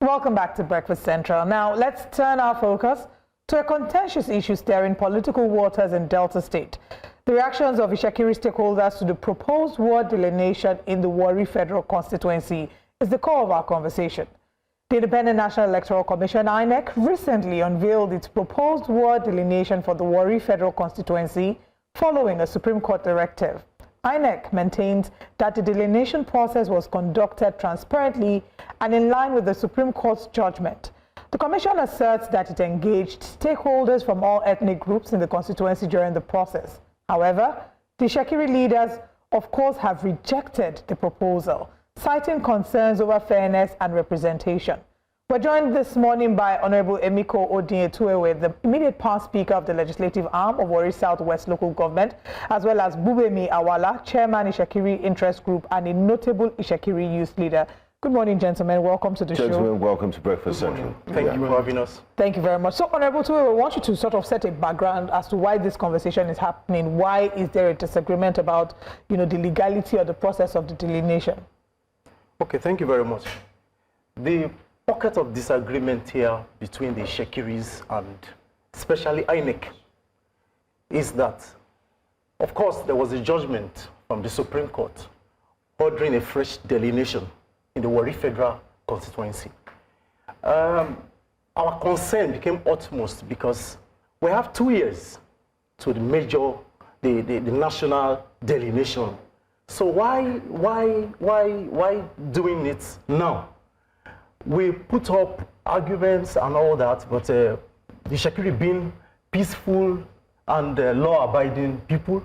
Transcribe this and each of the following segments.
Welcome back to Breakfast Central. Now, let's turn our focus to a contentious issue stirring political waters in Delta State. The reactions of Itsekiri stakeholders to the proposed ward delineation in the Warri Federal Constituency is the core of our conversation. The Independent National Electoral Commission, Inec, recently unveiled its proposed ward delineation for the Warri Federal Constituency following a Supreme Court directive. Inec maintains that the delineation process was conducted transparently and in line with the Supreme Court's judgment. The Commission asserts that it engaged stakeholders from all ethnic groups in the constituency during the process. However, the Itsekiri leaders, of course, have rejected the proposal, citing concerns over fairness and representation. We're joined this morning by Honorable Emiko Odin Etuwewe, the immediate past Speaker of the Legislative Arm of Warri Southwest Local Government, as well as Gbubemi Awala, Chairman Itsekiri Interest Group and a notable Itsekiri youth leader. Good morning, gentlemen. Welcome to the show. Gentlemen, welcome to Breakfast Central. Thank you for having us. Thank you very much. So, Honorable Etuwewe, I want you to sort of set a background as to why this conversation is happening. Why is there a disagreement about, the legality or the process of the delineation? Okay, thank you very much. The pocket of disagreement here between the Itsekiris and especially Inec is that, of course, there was a judgment from the Supreme Court ordering a fresh delineation in the Warri Federal Constituency. Our concern became utmost because we have 2 years to the national delineation. So why doing it now? We put up arguments and all that, but the Itsekiri being peaceful and law-abiding people,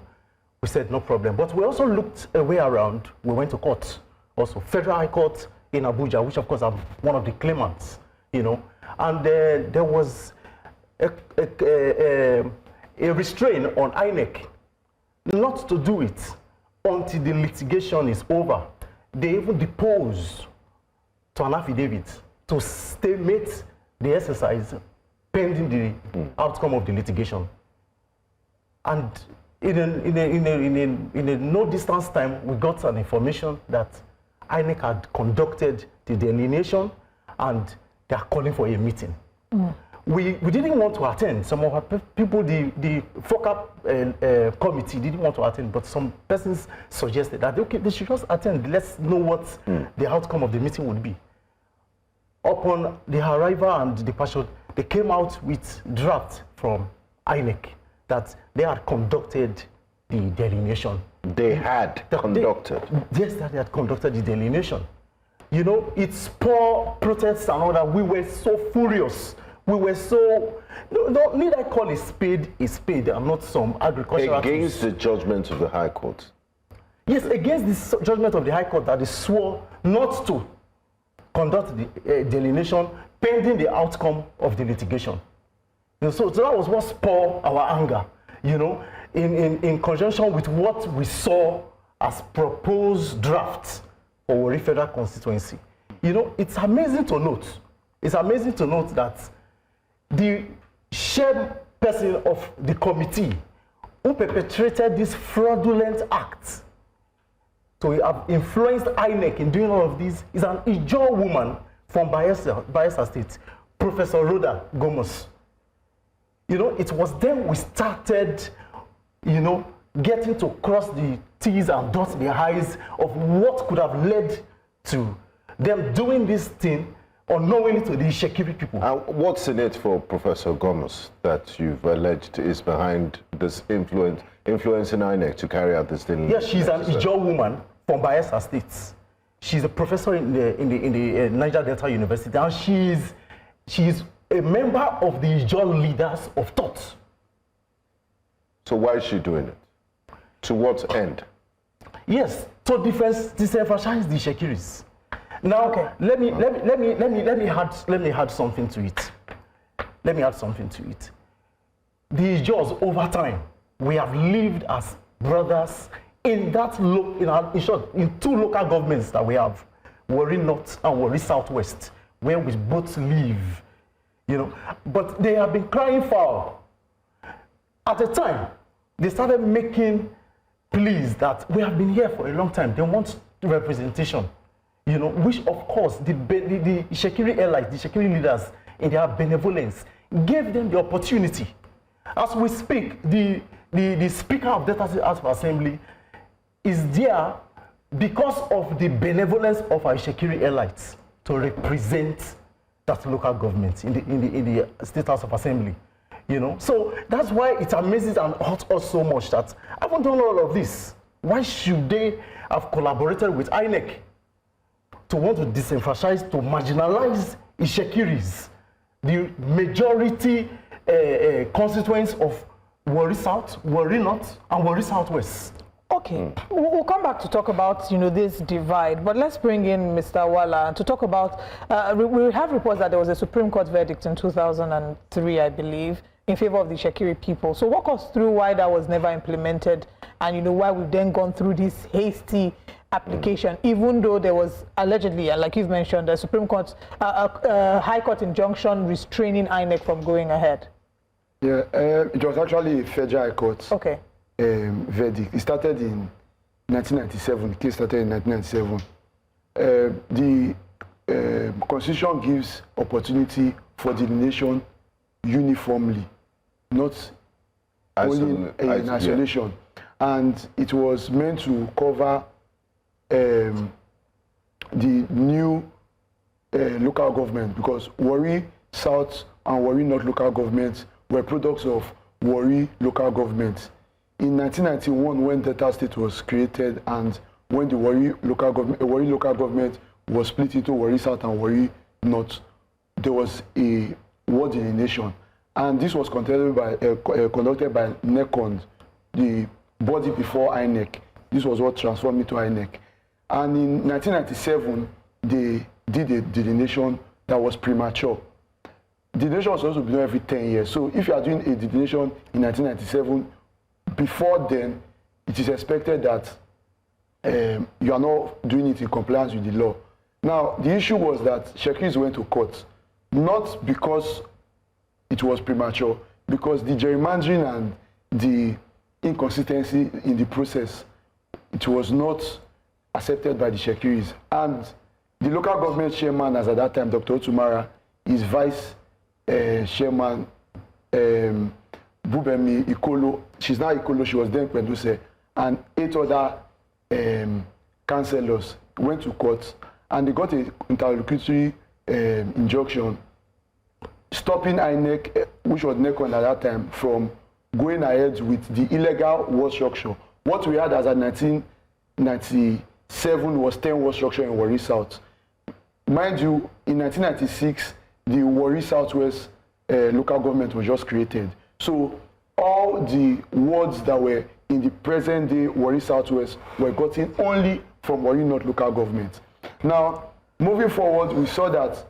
we said no problem. But we also looked a way around. We went to court, also Federal High Court in Abuja, which of course I'm one of the claimants, And there was a restraint on Inec not to do it until the litigation is over. They even deposed to an affidavit to stalemate the exercise pending the outcome of the litigation. And in a no distance time, we got an information that Inec had conducted the delineation and they are calling for a meeting. We didn't want to attend. Some of our people, the FOCAP committee didn't want to attend, but some persons suggested that, okay, they should just attend. Let's know what the outcome of the meeting would be. Upon the arrival and departure, they came out with draft from Inec that they had conducted the delineation. They had conducted? Yes, that they had conducted the delineation. It's poor protests and all that. We were so furious. We were so, need I call a spade and not some agricultural against the judgment of the High Court? Yes, against the judgment of the High Court that they swore not to conduct the delineation pending the outcome of the litigation. So that was what spurred our anger, in conjunction with what we saw as proposed drafts for Warri Federal Constituency. It's amazing to note that the chairperson of the committee who perpetrated this fraudulent act to have influenced Inec in doing all of this is an Ijaw woman from Bayelsa State, Professor Rhoda Gomez. It was then we started, getting to cross the T's and dot the I's of what could have led to them doing this thing unknowingly to the Itsekiri people. What's in it for Professor Gomez that you've alleged is behind this influencing Inec to carry out this thing? Yes, she's an Ijaw woman from Bayelsa State. She's a professor in the Niger Delta University, and she's a member of the Ijaw Leaders of Thought. So why is she doing it? To what end? Yes, to disenfranchise the Itsekiris. Now, okay, let me add something to it. The Ijaws, over time, we have lived as brothers in in 2 local governments that we have, Warri North and Warri Southwest, where we both live. But they have been crying foul. At the time, they started making pleas that we have been here for a long time. They want representation. you know, which of course the Itsekiri allies, the Itsekiri leaders in their benevolence gave them the opportunity. As we speak, the Speaker of Delta State House of Assembly is there because of the benevolence of our Itsekiri allies to represent that local government in the State House of Assembly. You know, so that's why it amazes and hurts us so much that I haven't done all of this. Why should they have collaborated with Inec to want to disenfranchise, to marginalize Itsekiris, the majority constituents of Warri South, Warri North, and Warri Southwest? Okay, we'll come back to talk about, you know, this divide, but let's bring in Mr. Awala to talk about, we have reports that there was a Supreme Court verdict in 2003, I believe, in favor of the Itsekiri people. So walk us through why that was never implemented, and, you know, why we've then gone through this hasty application, even though there was allegedly, like you've mentioned, the Supreme Court, High Court injunction restraining Inec from going ahead. Yeah, it was actually a Federal Court. Okay. Verdict. It started in 1997. The case started in 1997. The Constitution gives opportunity for delineation uniformly, not only in isolation. Yeah. And it was meant to cover the new local government, because Warri South and Warri North local governments were products of Warri local government. In 1991, when Delta State was created, and when the Warri local government was split into Warri South and Warri North, there was a ward delineation, and this was conducted by NECON, the body before Inec. This was what transformed it to Inec. And in 1997, they did a delineation that was premature. Delineation was supposed to be done every 10 years. So if you are doing a delineation in 1997, before then, it is expected that you are not doing it in compliance with the law. Now, the issue was that Itsekiris went to court, not because it was premature, because the gerrymandering and the inconsistency in the process, it was not accepted by the Itsekiris. And the local government chairman, as at that time, Dr. Otumara, his vice chairman, Gbubemi Ikolo, she's now Ikolo, she was then Kwenduse, and 8 other councillors went to court, and they got an interlocutory injunction stopping Inec, which was NECON at that time, from going ahead with the illegal ward structure. What we had as of 1997 was 10 ward structure in Warri South. Mind you, in 1996, the Warri Southwest local government was just created. So all the wards that were in the present day Warri Southwest were gotten only from Warri North local government. Now, moving forward, we saw that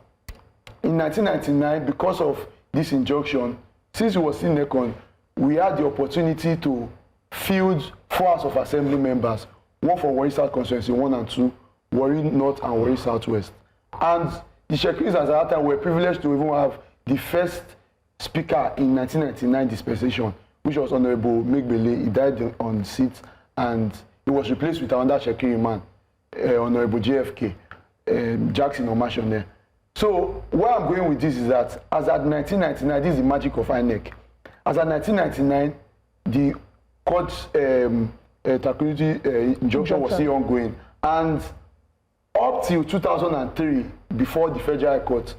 in 1999, because of this injunction, since we were still NECON, we had the opportunity to field 4 House of Assembly members, one for Warri South Constituency 1 and 2, Warri North and Warri Southwest. And the Itsekiris at that time were privileged to even have the first speaker in 1999 dispensation, which was Honorable Megbele. He died on the seat, and he was replaced with another Itsekiri man, Honorable JFK, Jackson Omashone. So where I'm going with this is that as at 1999, this is the magic of Inec. As at 1999, the court tranquility injunction was still ongoing, and up till 2003, before the Federal Court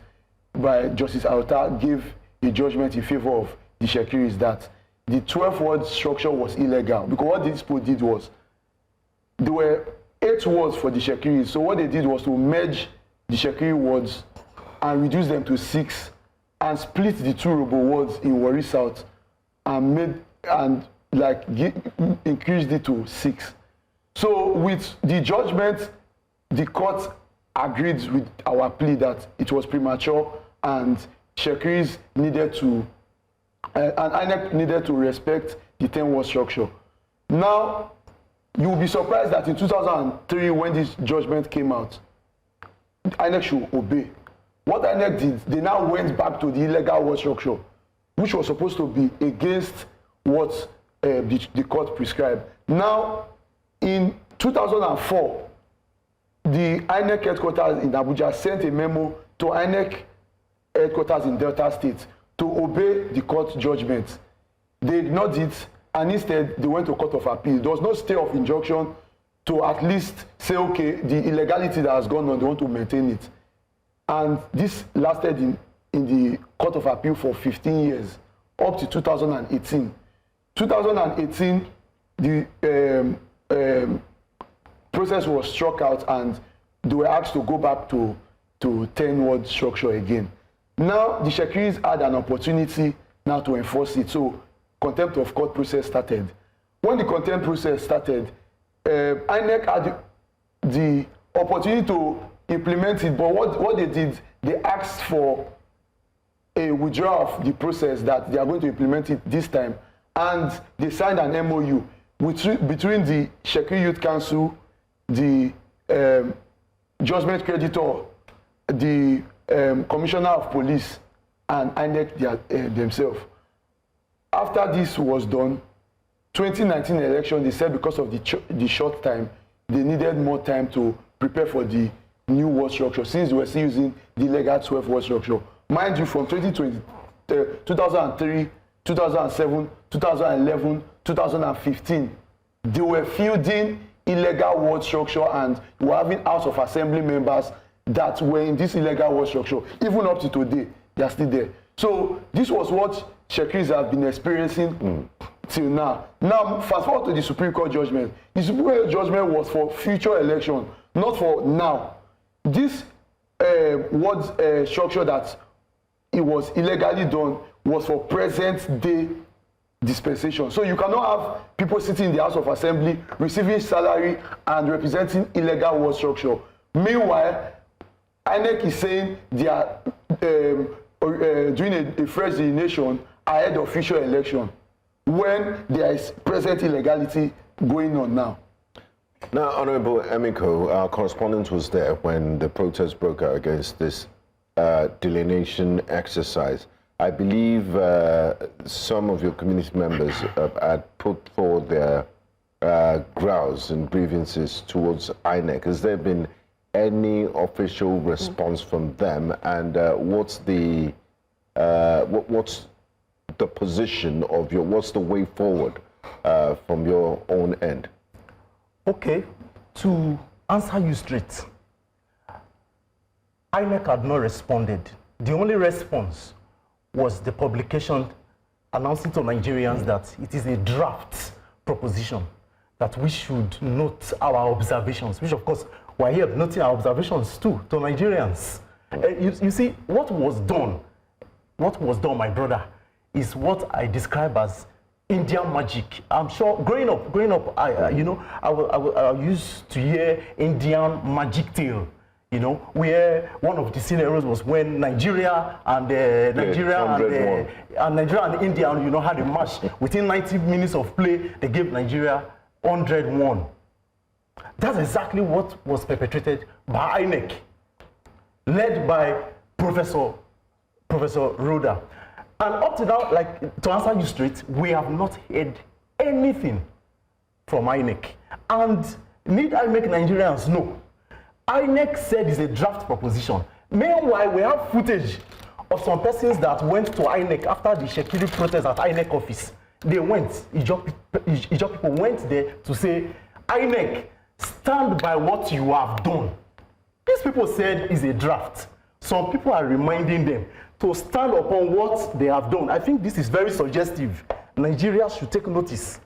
by Justice Alta gave a judgment in favor of the Itsekiris that the 12-ward structure was illegal, because what these people did was, there were 8 wards for the Itsekiris. So what they did was to merge the Itsekiri wards and reduce them to 6, and split the 2 robo wards in Warri South and increased it to 6. So with the judgment, the court agreed with our plea that it was premature, and Itsekiris needed to, and Inec needed to respect the 10-ward structure. Now, you will be surprised that in 2003, when this judgment came out, Inec should obey. What Inec did, they now went back to the illegal ward structure, which was supposed to be against what the court prescribed. Now, in 2004, the INEC headquarters in Abuja sent a memo to INEC headquarters in Delta State to obey the court judgment. They ignored it, and instead they went to Court of Appeal. There was no stay of injunction to at least say, okay, the illegality that has gone on, they want to maintain it. And this lasted in the Court of Appeal for 15 years, up to 2018. 2018, the process was struck out and they were asked to go back to 10-ward structure again. Now, the Itsekiris had an opportunity now to enforce it. So, contempt of court process started. When the contempt process started, INEC had the opportunity to implement it, but what they did, they asked for a withdrawal of the process that they are going to implement it this time, and they signed an MOU between the Itsekiri Youth Council, the judgment creditor, the Commissioner of Police, and INEC themselves. After this was done, 2019 election, they said because of the short time, they needed more time to prepare for the new ward structure, since they were still using the legal 12-ward structure. Mind you, from 2003, 2007, 2011, 2015, they were fielding illegal ward structure and were having House of Assembly members that were in this illegal ward structure. Even up to today, they are still there. So this was what Itsekiris have been experiencing till now. Now, fast forward to the Supreme Court judgment. The Supreme Court judgment was for future election, not for now. This ward structure that it was illegally done was for present day dispensation. So you cannot have people sitting in the House of Assembly receiving salary and representing illegal ward structure. Meanwhile, INEC is saying they are doing a fresh delineation ahead of future election when there is present illegality going on now. Now, Honorable Emiko, our correspondent was there when the protest broke out against this delineation exercise. I believe some of your community members had put forward their grounds and grievances towards INEC. Has there been any official response from them, and what's the position of what's the way forward from your own end? Okay, to answer you straight, INEC had not responded. The only response was the publication announcing to Nigerians that it is a draft proposition, that we should note our observations, which of course we're here noting our observations too, to Nigerians. You see, what was done, my brother, is what I describe as Indian magic. I'm sure growing up, I used to hear Indian magic tale, you know, where one of the scenarios was when Nigeria and India, you know, had a match. Within 90 minutes of play, they gave Nigeria 101. That's exactly what was perpetrated by INEC, led by Professor Roda. And up to now, like, to answer you straight, we have not heard anything from INEC. And need I make Nigerians know? INEC said it's a draft proposition. Meanwhile, we have footage of some persons that went to INEC after the Itsekiri protest at INEC office. They went, Ijaw people went there to say, INEC, stand by what you have done. These people said it's a draft. Some people are reminding them to stand upon what they have done. I think this is very suggestive. Nigeria should take notice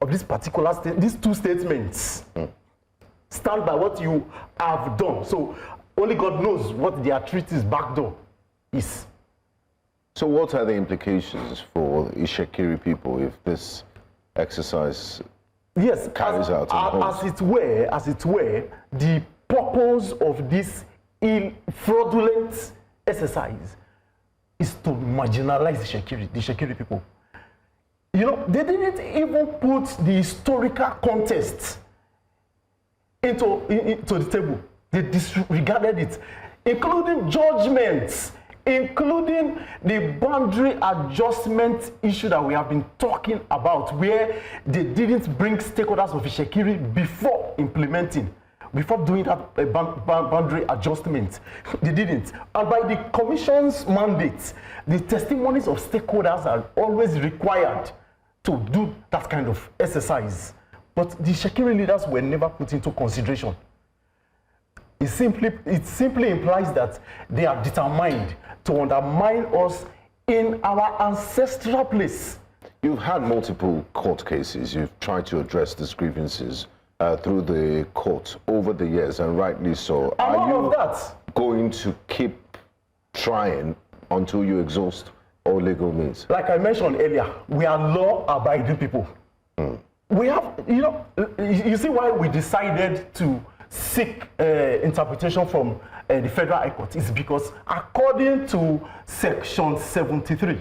of this particular these two statements. Stand by what you have done. So only God knows what their treaty's backdoor is. So what are the implications for Itsekiri people if this exercise carries out? As it were, the purpose of this fraudulent exercise is to marginalize the Itsekiri people. You know, they didn't even put the historical context into the table. They disregarded it, including judgments, including the boundary adjustment issue that we have been talking about, where they didn't bring stakeholders of Itsekiri before implementing. before doing that boundary adjustment. They didn't. And by the commission's mandate, the testimonies of stakeholders are always required to do that kind of exercise. But the Itsekiri leaders were never put into consideration. It simply implies that they are determined to undermine us in our ancestral place. You've had multiple court cases. You've tried to address these grievances through the court over the years, and rightly so. Are you going to keep trying until you exhaust all legal means? Like I mentioned earlier, we are law-abiding people. We have, you see why we decided to seek interpretation from the Federal High Court is because according to Section 73,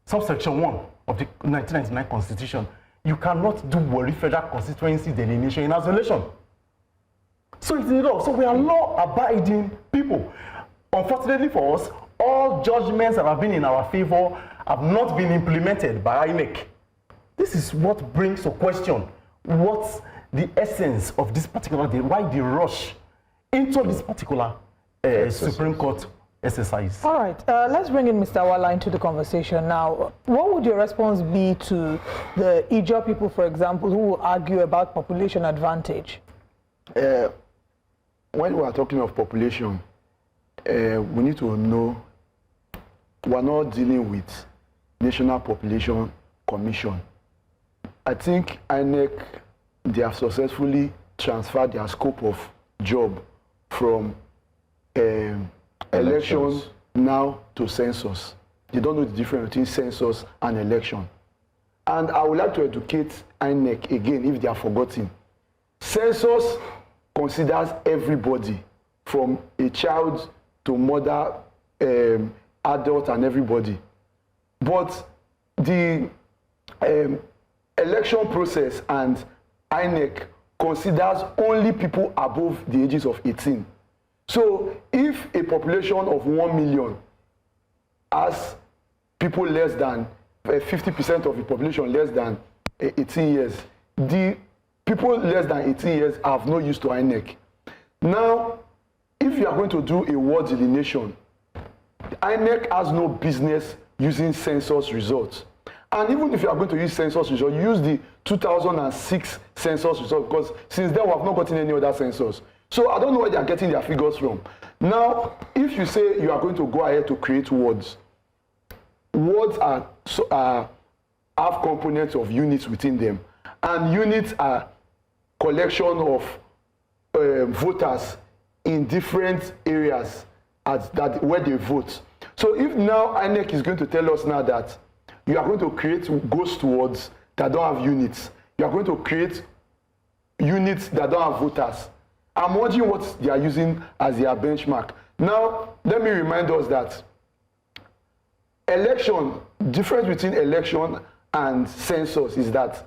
subsection 1 of the 1999 Constitution, you cannot do Warri Federal Constituency delineation in isolation. So it's law. So we are law-abiding people. Unfortunately for us, all judgments that have been in our favor have not been implemented by Inec. This is what brings to question what's the essence of this particular day, why the rush into this particular Supreme Court exercise. All right, let's bring in Mr. Awala into the conversation now. What would your response be to the Ijaw people, for example, who will argue about population advantage? When we are talking of population, we need to know we're not dealing with National Population Commission. I think INEC, they have successfully transferred their scope of job from election now to census. They don't know the difference between census and election. And I would like to educate INEC again if they are forgotten. Census considers everybody from a child to mother, adult and everybody. But the election process and INEC considers only people above the ages of 18. So if a population of 1 million has people less than 50% of the population less than 18 years, the people less than 18 years have no use to INEC. Now, if you are going to do a ward delineation, INEC has no business using census results. And even if you are going to use census results, use the 2006 census results, because since then we have not gotten any other census. So I don't know where they are getting their figures from. Now, if you say you are going to go ahead to create wards, wards have components of units within them, and units are collection of voters in different areas where they vote. So if now INEC is going to tell us now that you are going to create ghost wards that don't have units, you are going to create units that don't have voters, I'm wondering what they are using as their benchmark. Now, let me remind us that difference between election and census is that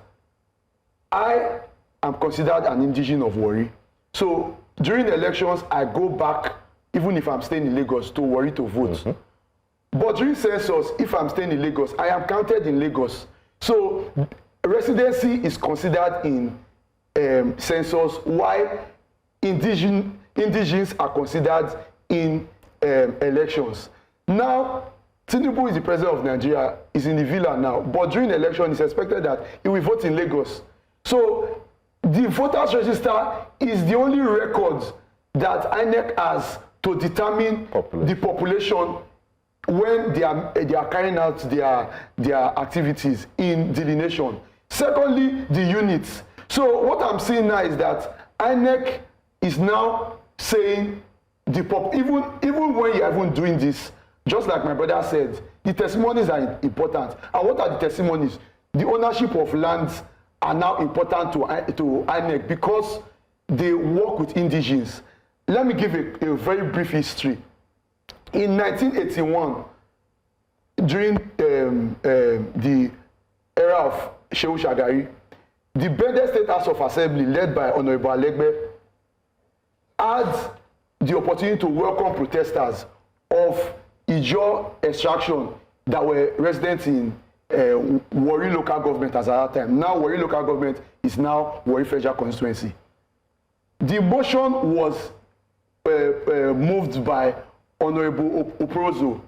I am considered an indigenous of Warri. So during the elections, I go back, even if I'm staying in Lagos, to Warri to vote. But during census, if I'm staying in Lagos, I am counted in Lagos. So residency is considered in census, while indigens are considered in elections. Now, Tinubu is the president of Nigeria, is in the villa now, but during the election, it's expected that he will vote in Lagos. So the voters register is the only record that INEC has to determine the population when they are carrying out their activities in delineation. Secondly, the units. So what I'm seeing now is that INEC is now saying even when you're even doing this, just like my brother said, the testimonies are important. And what are the testimonies? The ownership of lands are now important to INEC because they work with indigens. Let me give a very brief history. In 1981, during the era of Shehu Shagari, the Bende State House of Assembly, led by Honorable Alegbe, had the opportunity to welcome protesters of Ijaw extraction that were residents in Warri local government as at that time. Now Warri local government is now Warri Federal Constituency. the motion was moved by Honorable Oprozo.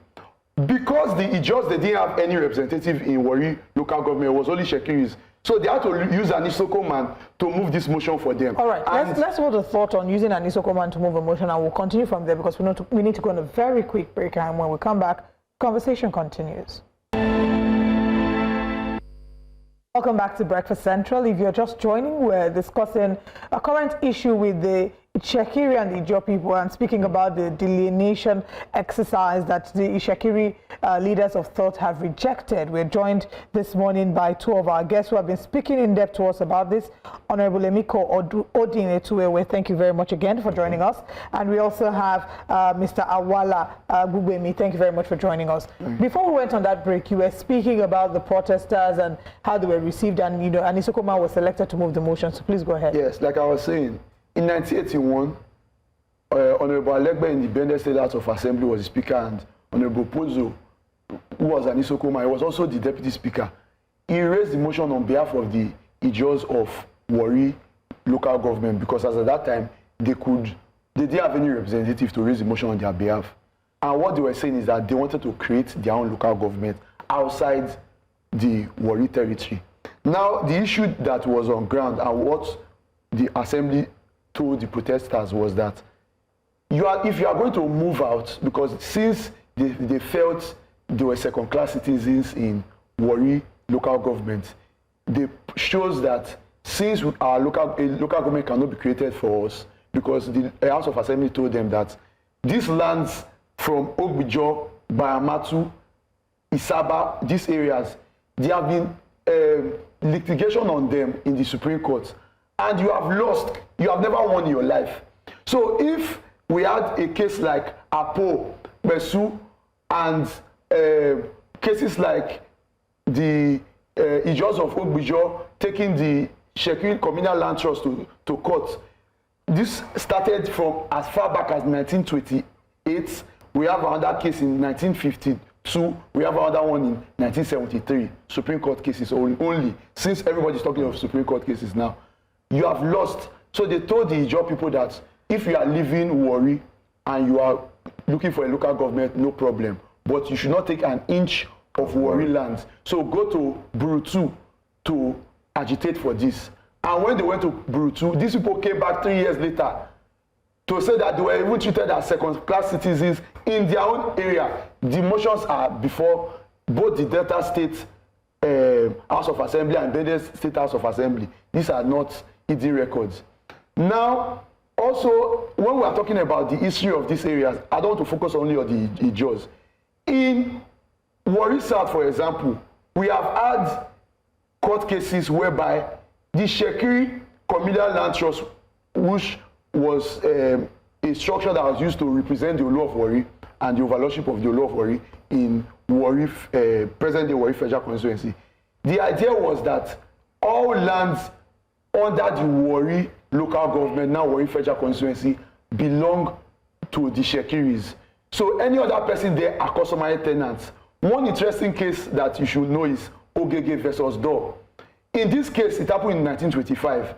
Because the Ijos, they didn't have any representative in Warri local government, it was only Shekiris. So they had to use an Isoko man to move this motion for them. All right, let's hold a thought on using an Isoko man to move a motion, and we'll continue from there because we need to go on a very quick break, and when we come back, conversation continues. Welcome back to Breakfast Central. If you're just joining, we're discussing a current issue with the Itsekiri and the Ijaw people and speaking about the delineation exercise that the Itsekiri Leaders of Thought have rejected. We're joined this morning by two of our guests who have been speaking in depth to us about this. Honorable Emiko Odin Etuwewe, thank you very much again for joining us. And we also have Mr. Awala Gbubemi. Thank you very much for joining us. Before we went on that break, you were speaking about the protesters and how they were received, and an Isoko man was selected to move the motion. So please go ahead. Yes, like I was saying, in 1981, Honorable Alegbe in the Bende State House of Assembly was the Speaker, and Honorable Pozo, who was an Isoko man, was also the Deputy Speaker. He raised the motion on behalf of the Ijaws of Warri local government because as at that time, they didn't have any representative to raise the motion on their behalf. And what they were saying is that they wanted to create their own local government outside the Warri territory. Now, the issue that was on ground and what the Assembly told the protesters was that if you are going to move out, because since they felt they were second-class citizens in Warri local government, they shows that since our local government cannot be created for us, because the House of Assembly told them that these lands from Ogbijo, Bayamatu, Isaba, these areas, there have been litigation on them in the Supreme Court. And you have lost, you have never won in your life. So if we had a case like Apo, Besu, and cases like the Ijaws of Ogbijo taking the Itsekiri Communal Land Trust to court, this started from as far back as 1928. We have another case in 1952. We have another one in 1973. Supreme Court cases only, since everybody's talking of Supreme Court cases now. You have lost. So they told the Ijaw people that if you are leaving Warri and you are looking for a local government, no problem. But you should not take an inch of Warri land. So go to Burutu to agitate for this. And when they went to Burutu, these people came back 3 years later to say that they were even treated as second-class citizens in their own area. The motions are before both the Delta State House of Assembly and Bende State House of Assembly. These are not hidden records. Now, also, when we are talking about the history of these areas, I don't want to focus only on the Ijaws. In Warri South, for example, we have had court cases whereby the Itsekiri Communal Land Trust, which was a structure that was used to represent the Olu of Warri and the overlordship of the Olu of Warri in Warri, present-day Warri Federal Constituency. The idea was that all lands under the Warri local government, now Warri Federal Constituency, belong to the Itsekiris. So any other person there are customary tenants. One interesting case that you should know is Ogege versus Dor. In this case, it happened in 1925.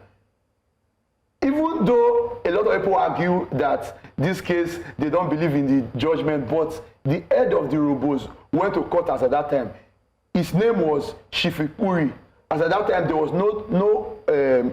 Even though a lot of people argue that this case, they don't believe in the judgment, but the head of the Robos went to court as at that time. His name was Shifipuri. As at that time, there was no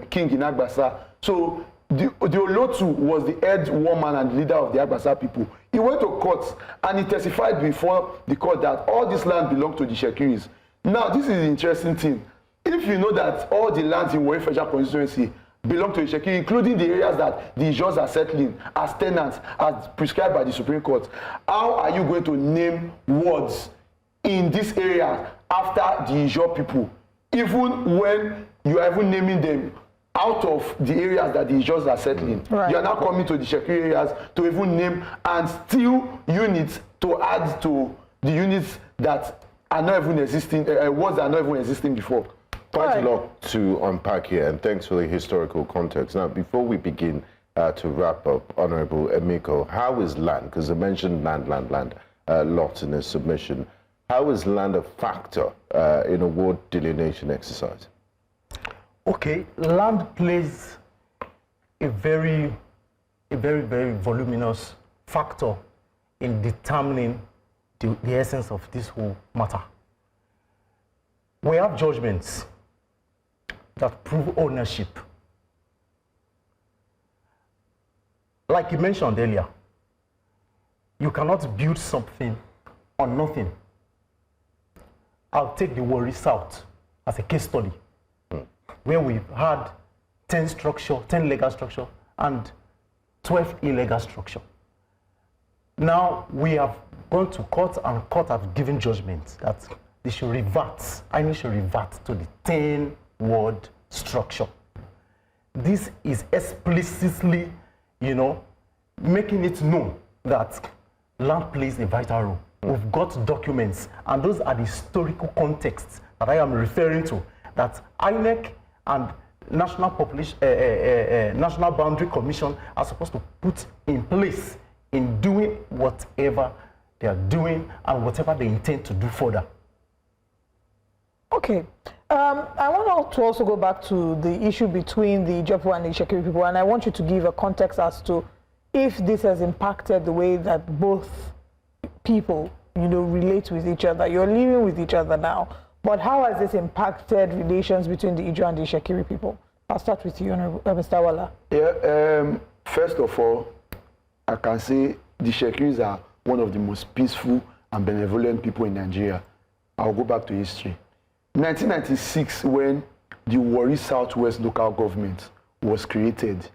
king in Agbasa. So the Olotu was the head woman and leader of the Agbasa people. He went to court and he testified before the court that all this land belonged to the Itsekiris. Now, this is the interesting thing. If you know that all the lands in Warri Federal Constituency belong to Itsekiri, including the areas that the Ijaws are settling as tenants, as prescribed by the Supreme Court, how are you going to name wards in this area after the Ijaw people, even when you are even naming them out of the areas that the Ijaws are settling? Right. You are now coming to the Itsekiri areas to even name and steal units to add to the units that are not even existing, wards that are not even existing before. Quite a lot to unpack here, and thanks for the historical context. Now, before we begin to wrap up, Honorable Emiko, how is land, because I mentioned land a lot in this submission, how is land a factor in a ward delineation exercise? Okay, land plays a very voluminous factor in determining the essence of this whole matter. We have judgments that prove ownership. Like you mentioned earlier, you cannot build something on nothing. I'll take the Warri South as a case study, where we've had 10 legal structure and 12 illegal structure. Now we have gone to court, and court have given judgment that they should revert, INEC should revert to the 10-ward structure. This is explicitly, making it known that land plays a vital role. We've got documents, and those are the historical contexts that I am referring to, that INEC and National Boundary Commission are supposed to put in place in doing whatever they are doing and whatever they intend to do further. Okay. I want to also go back to the issue between the Ijapu and the Itsekiri people, and I want you to give a context as to if this has impacted the way that both people, relate with each other. You're living with each other now, but how has this impacted relations between the Ijapu and the Itsekiri people? I'll start with you, Mr. Awala. Yeah, first of all, I can say the Itsekiris are one of the most peaceful and benevolent people in Nigeria. I'll go back to history. 1996, when the Warri Southwest local government was created,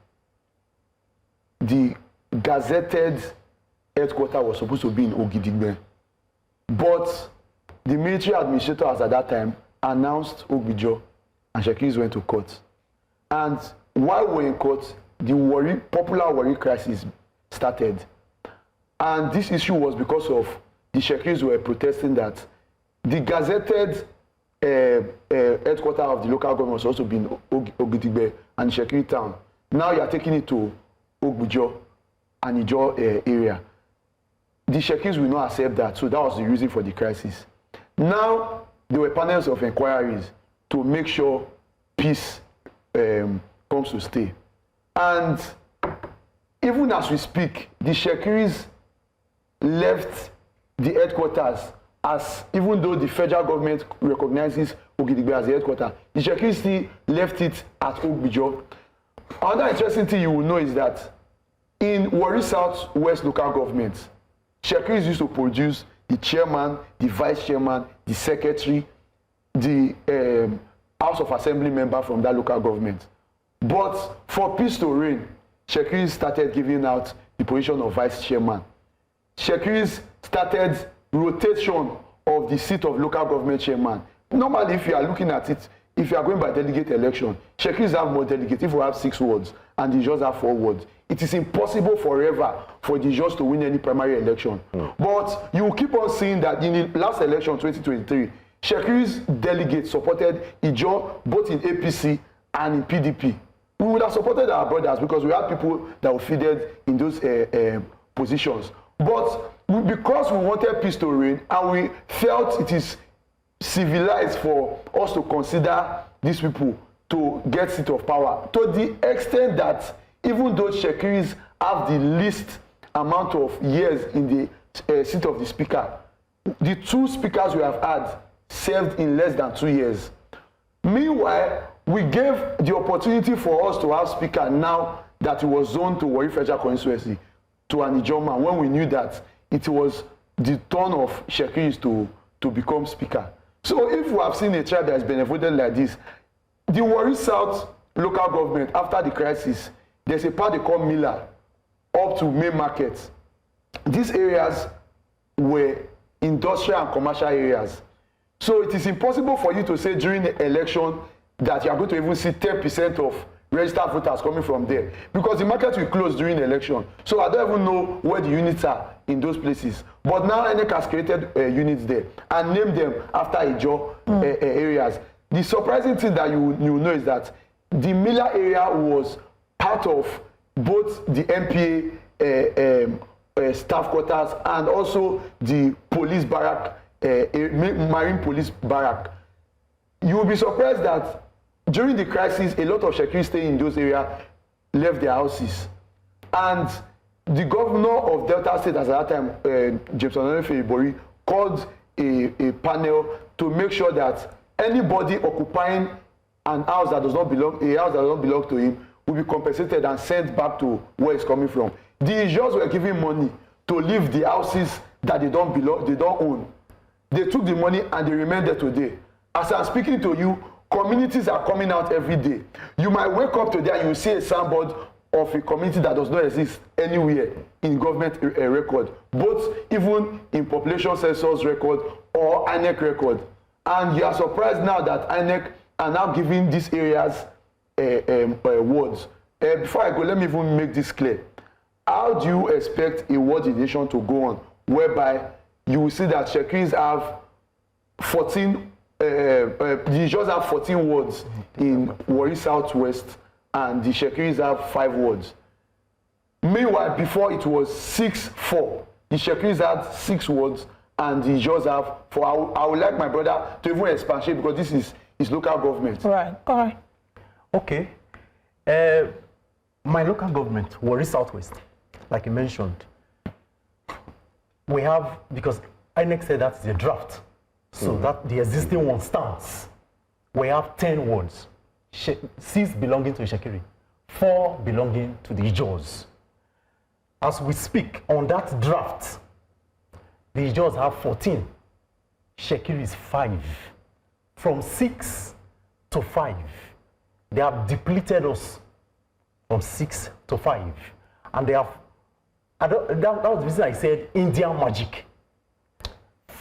the gazetted headquarters was supposed to be in Ogidigbe, but the military administrators at that time announced Ogbijo, and Itsekiris went to court. And while we were in court, the popular Warri crisis started. And this issue was because of the Itsekiris were protesting that the gazetted headquarters of the local government was also being Ogidigbe and Itsekiri town. Now you are taking it to Ogbijo and Ijo area. The Itsekiris will not accept that, so that was the reason for the crisis. Now there were panels of inquiries to make sure peace comes to stay. And even as we speak, the Itsekiris left the headquarters, as even though the federal government recognizes Ogidigbe as the headquarters, the Itsekiris still left it at Ogbijo. Another interesting thing you will know is that in Warri Southwest local government, Itsekiris used to produce the chairman, the vice chairman, the secretary, the House of Assembly member from that local government. But for peace to reign, Itsekiris started giving out the position of vice chairman. Itsekiris started rotation of the seat of local government chairman. Normally, if you are looking at it, if you are going by delegate election, Itsekiris have more delegates. If we have 6 wards and the Ijos have 4 wards, it is impossible forever for the Ijos to win any primary election. But you will keep on seeing that in the last election, 2023, Itsekiri's delegates supported Ijo both in APC and in PDP. We would have supported our brothers because we had people that were fielded in those positions. But because we wanted peace to reign and we felt it is civilized for us to consider these people to get seat of power, to the extent that even though Itsekiris have the least amount of years in the seat of the speaker, the 2 speakers we have had served in less than 2 years. Meanwhile, we gave the opportunity for us to have speaker now that it was zoned to Warri Federal Constituency to an Ijoma, when we knew that it was the turn of Itsekiris to become speaker. So if we have seen a tribe that is benevolent like this, the Warri South local government, after the crisis, there's a part they call Miller up to Main Market. These areas were industrial and commercial areas. So it is impossible for you to say during the election that you are going to even see 10% of registered voters coming from there, because the market will close during the election. So I don't even know where the units are in those places. But now Inec has created units there and named them after Ijo areas. The surprising thing that you know is that the Miller area was part of both the MPA staff quarters and also the police barrack, marine police barrack. You will be surprised that during the crisis, a lot of Itsekiris staying in those areas left their houses. And the governor of Delta State at that time, James Ibori, called a panel to make sure that anybody occupying an house that does not belong to him will be compensated and sent back to where it's coming from. The Ijos were giving money to leave the houses that they don't own. They took the money and they remain there today. As I'm speaking to you, communities are coming out every day. You might wake up today and you see a signboard of a community that does not exist anywhere in government record, both even in population census record or Inec record. And you are surprised now that Inec are now giving these areas wards. Before I go, let me even make this clear. How do you expect a ward delineation to go on, whereby you will see that Itsekiris have 14, the just have 14 wards in Warri Southwest, and the Itsekiris have 5 wards. Meanwhile, before it was 6-4. The Itsekiris had 6 wards, and the just have 4. I would like my brother to even expatiate because this is local government. Right. All right. Okay. My local government, Warri Southwest, like you mentioned, we have, because Inec said that's the draft, so that the existing one stands. We have 10 wards, 6 belonging to Itsekiri, 4 belonging to the Ijos. As we speak on that draft, the Ijos have 14, Itsekiri is 5. From 6 to 5, they have depleted us from 6 to 5. And they have, that was the reason I said Indian magic.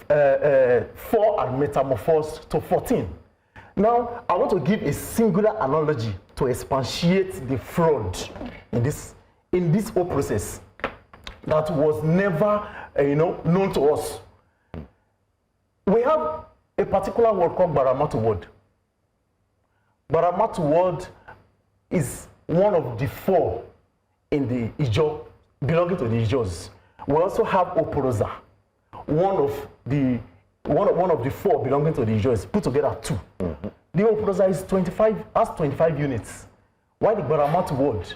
4 are metamorphosed to 14. Now, I want to give a singular analogy to expatiate the fraud in this whole process that was never, known to us. We have a particular word called Baramatu word. Baramatu word is one of the 4 in the Ijo, belonging to the Ijos. We also have Oporoza, one of the 4 belonging to the Ijos, put together 2. The Oporoza has 25 units, while the Baramatu ward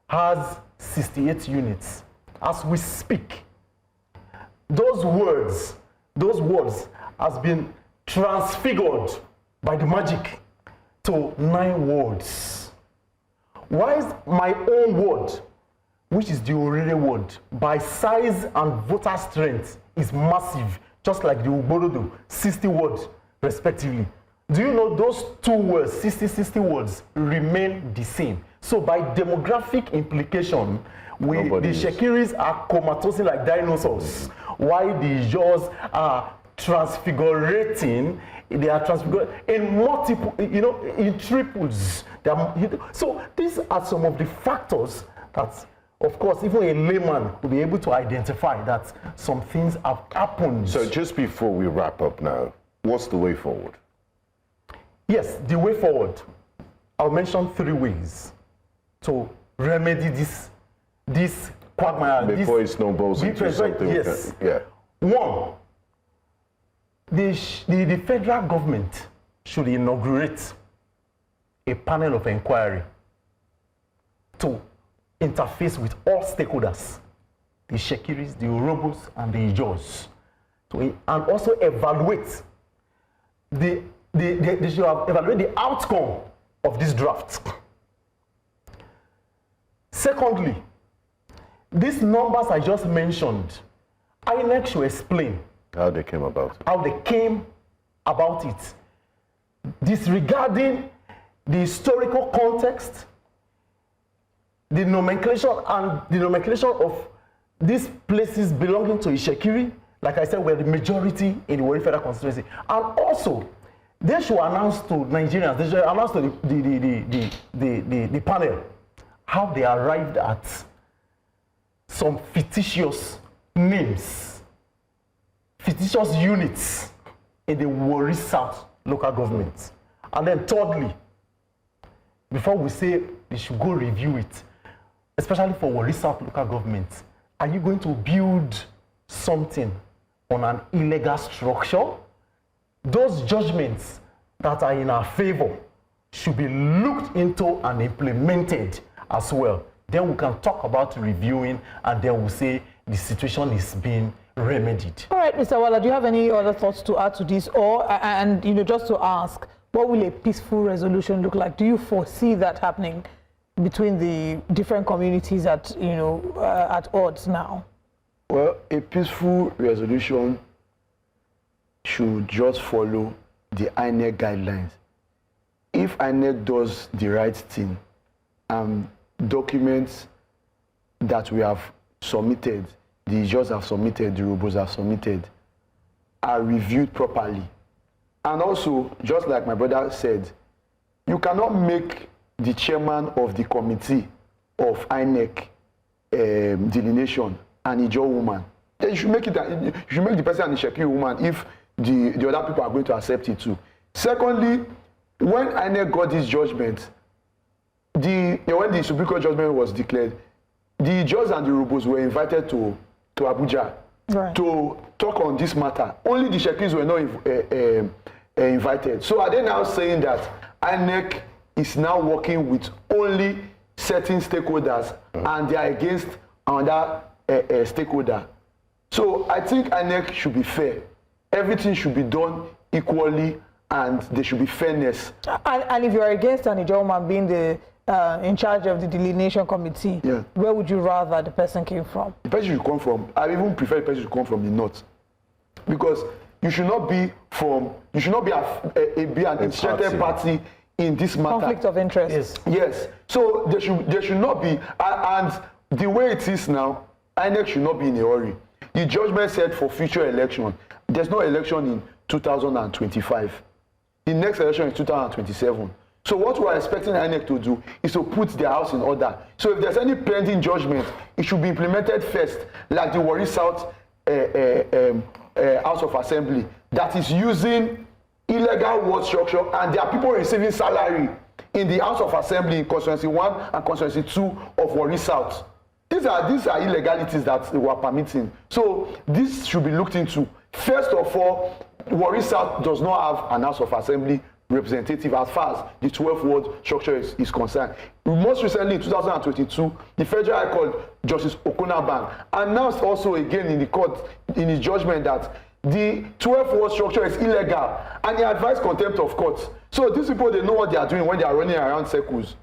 has 68 units. As we speak, those words has been transfigured by the magic to 9 wards. Why is my own ward, which is the Orere ward, by size and voter strength, is massive, just like the Uborodo, 60 wards respectively. Do you know those 2 words, 60 words, remain the same? So by demographic implication, the Itsekiris are comatosing like dinosaurs, while the Ijos are transfigurating. They are transfigured in multiple, in triples. So these are some of the factors that, of course, even a layman will be able to identify that some things have happened. So just before we wrap up now, what's the way forward? Yes, the way forward. I'll mention 3 ways to remedy this quagmire. Before it snowballs into something. Yes. Yeah. 1, the federal government should inaugurate a panel of inquiry to interface with all stakeholders, the Itsekiris, the Urhobos, and the Ijos, and also evaluate they should evaluate the outcome of this draft. Secondly, these numbers I just mentioned, Inec should explain how they came about it, disregarding the historical context, the nomenclature of these places belonging to Itsekiri. Like I said, we're the majority in the Warri Federal Constituency. And also, they should announce to Nigerians, they should announce to the panel how they arrived at some fictitious names, fictitious units in the Warri South local government. And then thirdly, before we say they should go review it, especially for Warri South local government, are you going to build something on an illegal structure? Those judgments that are in our favor should be looked into and implemented as well. Then we can talk about reviewing, and then we'll say the situation is being remedied. All right, Mr. Awala, do you have any other thoughts to add to this? Or, and just to ask, what will a peaceful resolution look like? Do you foresee that happening between the different communities at, at odds now? Well, a peaceful resolution should just follow the Inec guidelines. If Inec does the right thing, documents that we have submitted, the judges have submitted, the robots have submitted, are reviewed properly. And also, just like my brother said, you cannot make the chairman of the committee of Inec delineation an Ijaw woman. Then you should make the person an Itsekiri woman if the other people are going to accept it too. Secondly, when Inec got this judgment, when the Supreme Court judgment was declared, the judges and the robots were invited to Abuja to talk on this matter. Only the Itsekiris were not invited. So are they now saying that Inec is now working with only certain stakeholders and they are against another stakeholder? So I think Inec should be fair. Everything should be done equally and there should be fairness. And if you are against an Ijaw woman being the in charge of the delineation committee, where would you rather the person came from? The person should come from, I even prefer the person should come from the north. Because you should not be an interested party in this matter. Conflict of interest. Yes. So there should not be, and the way it is now, INEC should not be in a hurry. The judgment said for future election, there's no election in 2025. The next election is 2027. So what we're expecting INEC to do is to put their house in order. So if there's any pending judgment, it should be implemented first, like the Warri South House of Assembly that is using illegal ward structure, and there are people receiving salary in the House of Assembly in Constituency 1 and Constituency 2 of Warri South. These are illegalities that we are permitting. So this should be looked into. First of all, Warri South does not have an House of Assembly representative as far as the 12th ward structure is concerned. Most recently in 2022, the Federal High Court Justice Okunabang announced also again in the court, in his judgment, that the 12th ward structure is illegal, and he advised contempt of court. So these people, they know what they are doing when they are running around circles.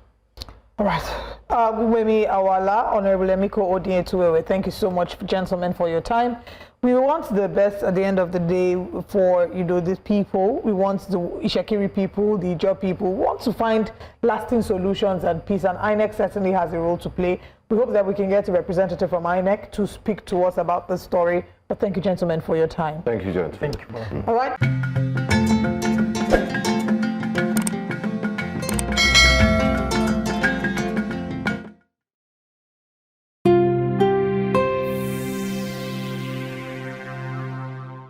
All right. Gbubemi Awala, Honorable Emiko Odin Etuwewe, thank you so much, gentlemen, for your time. We want the best at the end of the day for, these people. We want the Itsekiri people, the Ijaw people. We want to find lasting solutions and peace, and Inec certainly has a role to play. We hope that we can get a representative from Inec to speak to us about this story. But thank you, gentlemen, for your time. Thank you, gentlemen. Thank you. All right.